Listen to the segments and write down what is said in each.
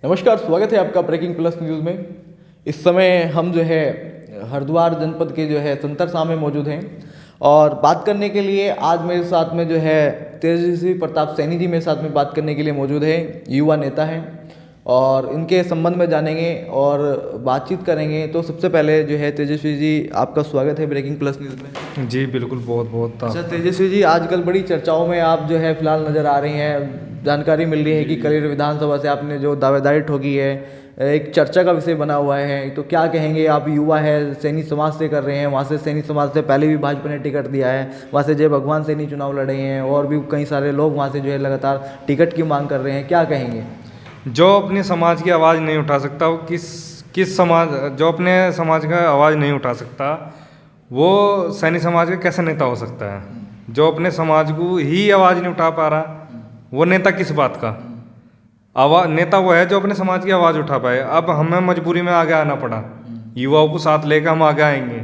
नमस्कार, स्वागत है आपका ब्रेकिंग प्लस न्यूज़ में। इस समय हम जो है हरिद्वार जनपद के जो है संतरसाम में मौजूद हैं और बात करने के लिए आज मेरे साथ में जो है तेजस्वी प्रताप सैनी जी मेरे साथ में बात करने के लिए मौजूद है। युवा नेता हैं और इनके संबंध में जानेंगे और बातचीत करेंगे। तो सबसे पहले जो है तेजस्वी जी, आपका स्वागत है ब्रेकिंग प्लस न्यूज़ में। जी बिल्कुल, बहुत बहुत अच्छा तेजस्वी जी, आजकल बड़ी चर्चाओं में आप जो है फिलहाल नज़र आ रही हैं। जानकारी मिल रही है कि कलेर विधानसभा से आपने जो दावेदारी ठोकी है, एक चर्चा का विषय बना हुआ है। तो क्या कहेंगे आप? युवा है, सैनी समाज से कर रहे हैं, वहाँ से सैनी समाज से पहले भी भाजपा ने टिकट दिया है, वहाँ से जय भगवान सैनी चुनाव लड़े हैं और भी कई सारे लोग वहाँ से जो है लगातार टिकट की मांग कर रहे हैं। क्या कहेंगे? जो अपने समाज की आवाज़ नहीं उठा सकता वो किस समाज, जो अपने समाज का आवाज़ नहीं उठा सकता वो सैनी समाज का कैसे नेता हो सकता है? जो अपने समाज को ही आवाज़ नहीं उठा पा रहा वो नेता किस बात का? आवाज़ नेता वो है जो अपने समाज की आवाज़ उठा पाए। अब हमें मजबूरी में आगे आना पड़ा, युवाओं को साथ लेकर हम आगे आएंगे,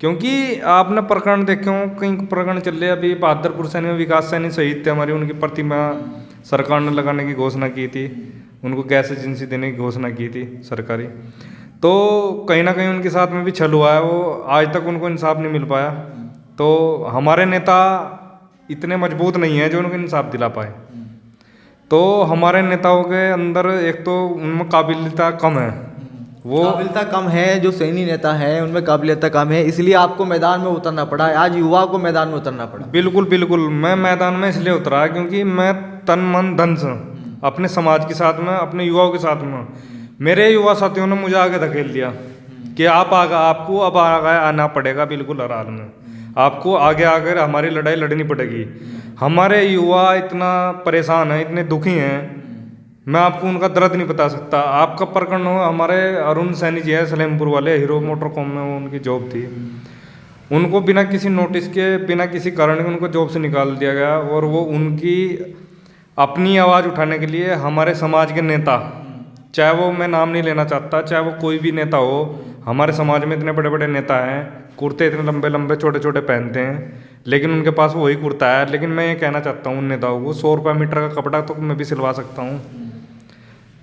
क्योंकि आपने प्रकरण देखे हो, कई प्रकरण चल रहे। अभी बहादुरपुर सैनी में विकास सैनी शहीद थे हमारी, उनकी प्रतिमा सरकार ने लगाने की घोषणा की थी, उनको गैस एजेंसी देने की घोषणा की थी सरकारी। तो कहीं ना कहीं उनके साथ में भी छल हुआ है, वो आज तक उनको इंसाफ नहीं मिल पाया। तो हमारे नेता इतने मजबूत नहीं हैं जो उनको इंसाफ दिला पाए। तो हमारे नेताओं के अंदर एक तो उनमें काबिलियता कम है, वो काबिलियता कम है। जो सैनी नेता है उनमें काबिलियता कम है, इसलिए आपको मैदान में उतरना पड़ा है। आज युवा को मैदान में उतरना पड़ा। बिल्कुल बिल्कुल, मैं मैदान में इसलिए उतरा क्योंकि मैं तन मन धन से अपने समाज के साथ में, अपने युवाओं के साथ में, मेरे युवा साथियों ने मुझे आगे धकेल दिया कि आपको अब आगे आना पड़ेगा। बिल्कुल हर हाल में आपको आगे आकर हमारी लड़ाई लड़नी पड़ेगी। हमारे युवा इतना परेशान हैं, इतने दुखी हैं, मैं आपको उनका दर्द नहीं बता सकता। आपका प्रकरण हो, हमारे अरुण सैनी जी है सलेमपुर वाले, हीरो मोटरकॉम में वो उनकी जॉब थी, उनको बिना किसी नोटिस के, बिना किसी कारण के उनको जॉब से निकाल दिया गया। और वो उनकी अपनी आवाज़ उठाने के लिए हमारे समाज के नेता, चाहे वो मैं नाम नहीं लेना चाहता, चाहे वो कोई भी नेता हो, हमारे समाज में इतने बड़े बड़े नेता हैं, कुर्ते इतने लंबे लंबे छोटे छोटे पहनते हैं, लेकिन उनके पास वही कुर्ता है। लेकिन मैं ये कहना चाहता हूँ उन नेताओं को, 100 रुपये मीटर का कपड़ा तो मैं भी सिलवा सकता हूँ।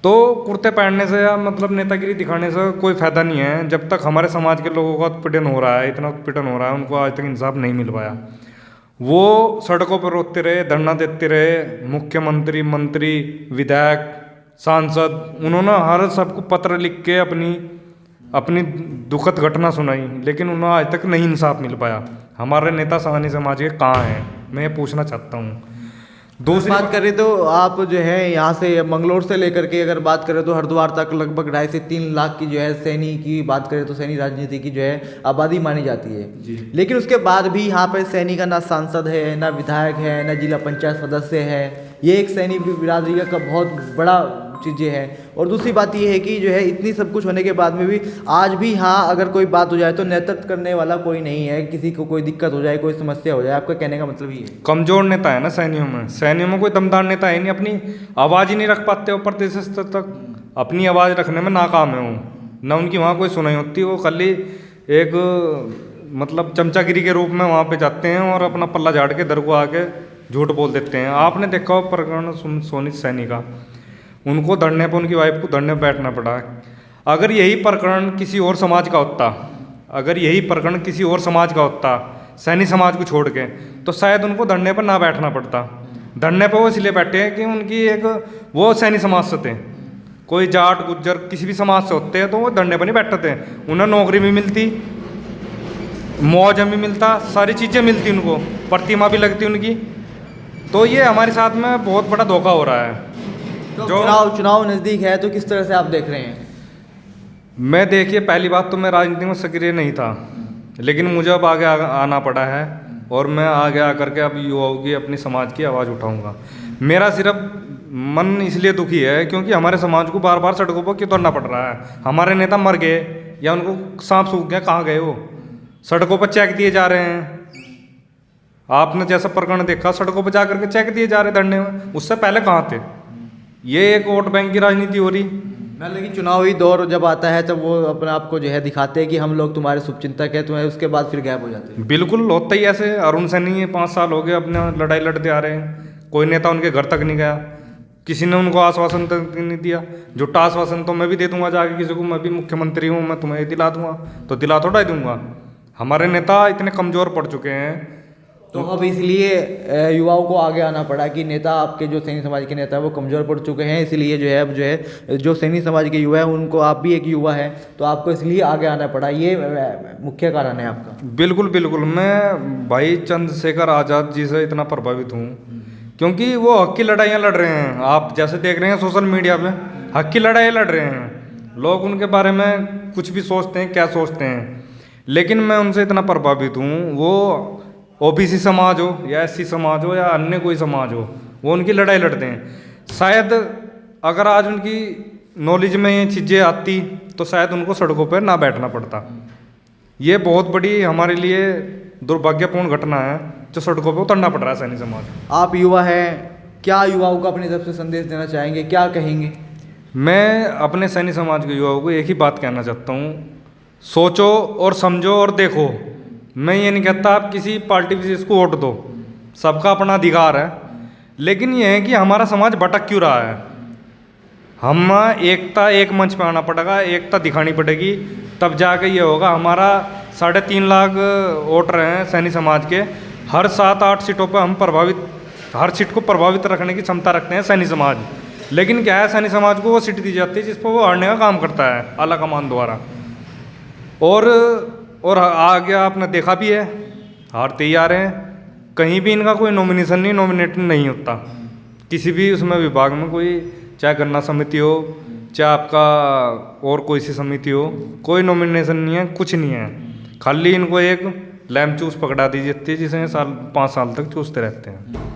तो कुर्ते पहनने से या मतलब नेतागिरी दिखाने से कोई फ़ायदा नहीं है। जब तक हमारे समाज के लोगों का उत्पीड़न हो रहा है, इतना उत्पीड़न हो रहा है, उनको आज तक इंसाफ नहीं मिल पाया। वो सड़कों पर रोते रहे, धरना देते रहे, मुख्यमंत्री, मंत्री, विधायक, सांसद, उन्होंने हर सबको पत्र लिख के अपनी दुखद घटना सुनाई, लेकिन उन्हें आज तक नहीं इंसाफ मिल पाया। हमारे नेता सैनी समाज के कहाँ हैं, मैं ये पूछना चाहता हूँ। दूसरी बात करें तो आप जो है यहाँ से मंगलोर से लेकर के अगर बात करें तो हरिद्वार तक लगभग 2.5 से 3 लाख की जो है सैनी की बात करें तो सैनी राजनीति की जो है आबादी मानी जाती है जी। लेकिन उसके बाद भी यहाँ पर सैनी का ना सांसद है, ना विधायक है, ना जिला पंचायत सदस्य है। ये एक सैनी बिरादरी का बहुत बड़ा चीज़ें हैं। और दूसरी बात ये है कि जो है इतनी सब कुछ होने के बाद में भी आज भी हाँ, अगर कोई बात हो जाए तो नेतृत्व करने वाला कोई नहीं है। किसी को कोई दिक्कत हो जाए, कोई समस्या हो जाए, आपका कहने का मतलब ये है कमजोर नेता है ना सैनियों में। सैनियों में कोई दमदार नेता है नहीं, अपनी आवाज़ ही नहीं रख पाते, ऊपर प्रदेश स्तर तक अपनी आवाज़ रखने में नाकाम है वो। न उनकी वहाँ कोई सुनाई होती, वो खाली एक मतलब चमचागिरी के रूप में वहाँ पे जाते हैं और अपना पल्ला झाड़ के दर को आके झूठ बोल देते हैं। आपने देखा हो प्रकरण सोनी सैनी का, उनको धरने पर, उनकी वाइफ को धरने पर बैठना पड़ा। अगर यही प्रकरण किसी और समाज का होता, अगर यही प्रकरण किसी और समाज का होता, सैनी समाज को छोड़ के, तो शायद उनको धरने पर ना बैठना पड़ता। धरने पर वो इसलिए बैठे हैं कि उनकी एक वो सैनी समाज से थे। कोई जाट गुज्जर किसी भी समाज से होते हैं तो वो धरने पर नहीं बैठते थे, उन्हें नौकरी भी मिलती, मुआवजा भी मिलता, सारी चीज़ें मिलती, उनको प्रतिमा भी लगती उनकी। तो ये हमारे साथ में बहुत बड़ा धोखा हो रहा है। तो चुनाव नज़दीक है तो किस तरह से आप देख रहे हैं? मैं देखिए, पहली बात तो मैं राजनीति में सक्रिय नहीं था, लेकिन मुझे अब आगे आना पड़ा है और मैं आगे आकर के अब युवाओं की, अपनी समाज की आवाज़ उठाऊंगा। मेरा सिर्फ मन इसलिए दुखी है क्योंकि हमारे समाज को बार बार सड़कों पर क्यों उतरना पड़ रहा है। हमारे नेता मर गए या उनको सांप सूख गया, कहाँ गए वो? सड़कों पर चेक दिए जा रहे हैं। आपने जैसा प्रकरण देखा, सड़कों पर जाकर के चेक दिए जा रहे धरने में, उससे पहले कहाँ थे? ये एक वोट बैंक की राजनीति हो रही। मैं लेकिन चुनावी दौर जब आता है तब वो अपने आप को जो है दिखाते हैं कि हम लोग तुम्हारे शुभचिंतक हैं, तुम्हें उसके बाद फिर गायब हो जाते हैं। बिल्कुल होता ही ऐसे। अरुण सैनी 5 साल हो गए अपने लड़ाई लड़ते आ रहे हैं, कोई नेता उनके घर तक नहीं गया। किसी ने उनको आश्वासन तक नहीं दिया। झूठा आश्वासन तो मैं भी दे दूंगा जाके किसी को, मैं भी मुख्यमंत्री हूँ, मैं तुम्हें दिला दूंगा, तो दिला थोड़ा ही दूंगा। हमारे नेता इतने कमज़ोर पड़ चुके हैं। तो अब इसलिए युवाओं को आगे आना पड़ा कि नेता आपके जो सैनी समाज के नेता है वो कमज़ोर पड़ चुके हैं, इसलिए जो है अब जो है जो सैनी समाज के युवा है उनको, आप भी एक युवा है तो आपको इसलिए आगे आना पड़ा, ये मुख्य कारण है आपका। बिल्कुल बिल्कुल, मैं भाई चंद्रशेखर आज़ाद जी से इतना प्रभावित हूँ क्योंकि वो हक की लड़ाइयाँ लड़ रहे हैं। आप जैसे देख रहे हैं सोशल मीडिया पे हक की लड़ाई लड़ रहे हैं। लोग उनके बारे में कुछ भी सोचते हैं, क्या सोचते हैं, लेकिन मैं उनसे इतना प्रभावित हूँ। वो ओबीसी समाज हो या एससी समाज हो या अन्य कोई समाज हो, वो उनकी लड़ाई लड़ते हैं। शायद अगर आज उनकी नॉलेज में ये चीज़ें आती तो शायद उनको सड़कों पर ना बैठना पड़ता। ये बहुत बड़ी हमारे लिए दुर्भाग्यपूर्ण घटना है जो सड़कों पर उतरना पड़ रहा है सैनी समाज। आप युवा हैं, क्या युवाओं को अपनी तरफ से संदेश देना चाहेंगे, क्या कहेंगे? मैं अपने सैनी समाज के युवाओं को एक ही बात कहना चाहता हूँ, सोचो और समझो और देखो। मैं ये नहीं कहता आप किसी पार्टी विशेष को वोट दो, सबका अपना अधिकार है, लेकिन ये है कि हमारा समाज भटक क्यों रहा है। हम एकता, एक मंच पे आना पड़ेगा, एकता दिखानी पड़ेगी, तब जाके ये होगा। हमारा 3.5 लाख वोटर हैं सैनी समाज के, हर 7-8 सीटों पर हम हर सीट को प्रभावित रखने की क्षमता रखते हैं सैनी समाज। लेकिन क्या है, सैनी समाज को वो सीट दी जाती है जिस पर वो हारने का काम करता है आला कमान द्वारा। और आगे आपने देखा भी है, हारते ही आ रहे हैं। कहीं भी इनका कोई नॉमिनेशन नहीं, नॉमिनेट नहीं होता किसी भी उसमें विभाग में, कोई चाहे गन्ना समिति हो, चाहे आपका और कोई सी समिति हो, कोई नॉमिनेशन नहीं है, कुछ नहीं है। खाली इनको एक लैम चूस पकड़ा दी जाती है जिसे 5 साल तक चूसते रहते हैं।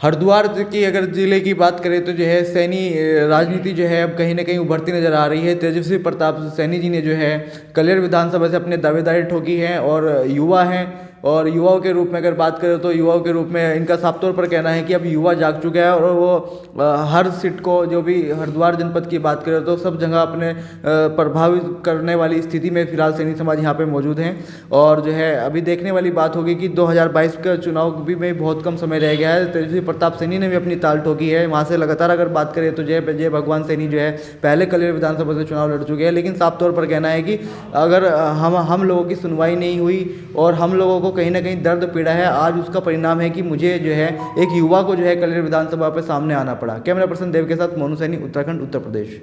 हरिद्वार की अगर ज़िले की बात करें तो जो है सैनी राजनीति जो है अब कहीं ना कहीं उभरती नज़र आ रही है। तेजस्वी प्रताप सैनी जी ने जो है कलेर विधानसभा से अपने दावेदारी ठोकी है और युवा हैं, और युवाओं के रूप में अगर बात करें तो युवाओं के रूप में इनका साफ तौर पर कहना है कि अब युवा जाग चुका है और वो हर सीट को, जो भी हरिद्वार जनपद की बात करें तो सब जगह अपने प्रभावित करने वाली स्थिति में फिलहाल सैनी समाज यहाँ पे मौजूद हैं। और जो है अभी देखने वाली बात होगी कि 2022 का चुनाव भी में बहुत कम समय रह गया है। तेजस्वी प्रताप सैनी ने भी अपनी ताल ठोकी है, वहाँ से लगातार अगर बात करें तो जय भगवान सैनी जो है पहले कलेर विधानसभा से चुनाव लड़ चुके हैं, लेकिन साफ तौर पर कहना है कि अगर हम लोगों की सुनवाई नहीं हुई और हम लोगों को कहीं ना कहीं दर्द पीड़ा है, आज उसका परिणाम है कि मुझे जो है एक युवा को जो है कलेर विधानसभा पे सामने आना पड़ा। कैमरा पर्सन देव के साथ मोनू सैनी, उत्तराखंड, उत्तर प्रदेश।